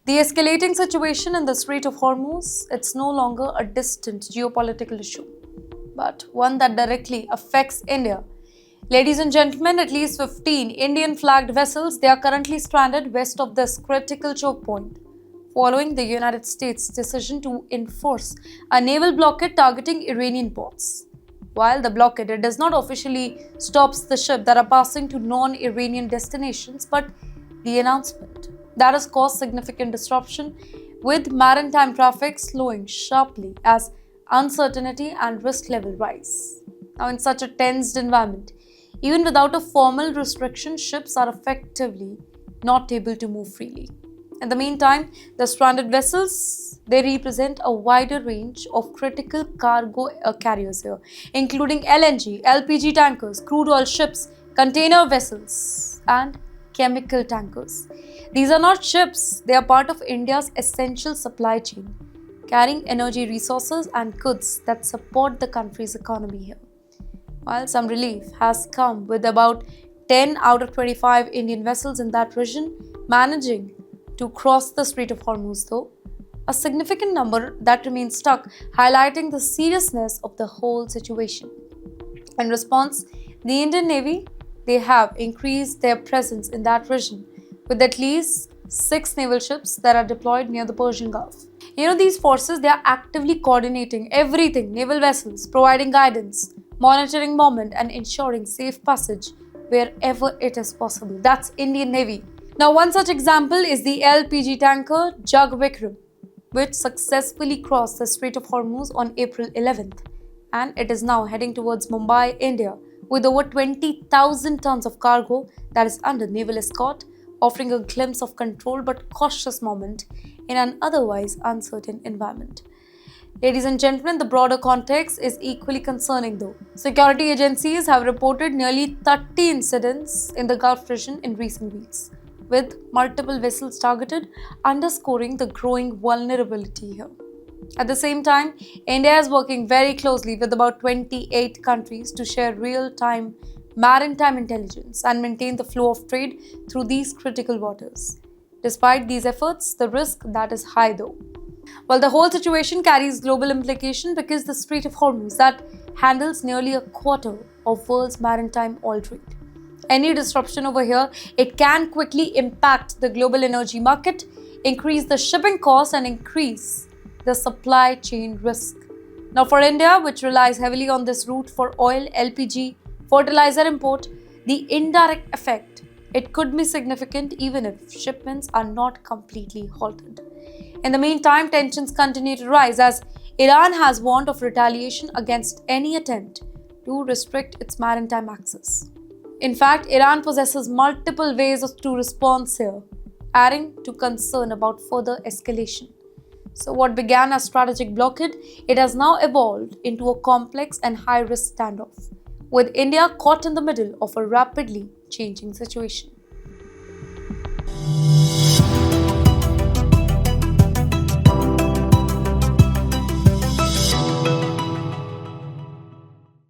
The escalating situation in the Strait of Hormuz, it's no longer a distant geopolitical issue, but one that directly affects India. Ladies and gentlemen, at least 15 Indian-flagged vessels, they are currently stranded west of this critical choke point, following the United States' decision to enforce a naval blockade targeting Iranian ports. While the blockade it does not officially stop the ships that are passing to non-Iranian destinations, but the announcement that has caused significant disruption, with maritime traffic slowing sharply as uncertainty and risk level rise. Now, in such a tensed environment, even without a formal restriction, ships are effectively not able to move freely. In the meantime, the stranded vessels, they represent a wider range of critical cargo carriers here, including LNG, LPG tankers, crude oil ships, container vessels, and chemical tankers. These are not ships, they are part of India's essential supply chain, carrying energy resources and goods that support the country's economy here. While some relief has come with about 10 out of 25 Indian vessels in that region managing to cross the Strait of Hormuz, though, a significant number that remain stuck, highlighting the seriousness of the whole situation. In response, the Indian Navy, they have increased their presence in that region with at least 6 naval ships that are deployed near the Persian Gulf. These forces, they are actively coordinating everything, naval vessels, providing guidance, monitoring movement, and ensuring safe passage wherever it is possible. That's Indian Navy. Now, one such example is the LPG tanker Jag Vikram, which successfully crossed the Strait of Hormuz on April 11th, and it is now heading towards Mumbai, India, with over 20,000 tons of cargo that is under naval escort, offering a glimpse of control but cautious moment in an otherwise uncertain environment. Ladies and gentlemen, the broader context is equally concerning though. Security agencies have reported nearly 30 incidents in the Gulf region in recent weeks, with multiple vessels targeted, underscoring the growing vulnerability here. At the same time, India is working very closely with about 28 countries to share real-time maritime intelligence and maintain the flow of trade through these critical waters. Despite these efforts, the risk that is high though. Well, the whole situation carries global implication because the Strait of Hormuz that handles nearly a quarter of world's maritime oil trade. Any disruption over here, it can quickly impact the global energy market, increase the shipping costs, and increase the supply chain risk. Now, for India, which relies heavily on this route for oil, LPG, fertilizer import, the indirect effect, it could be significant even if shipments are not completely halted. In the meantime, tensions continue to rise as Iran has warned of retaliation against any attempt to restrict its maritime access. In fact, Iran possesses multiple ways to respond here, adding to concern about further escalation. So what began as strategic blockade, it has now evolved into a complex and high-risk standoff, with India caught in the middle of a rapidly changing situation.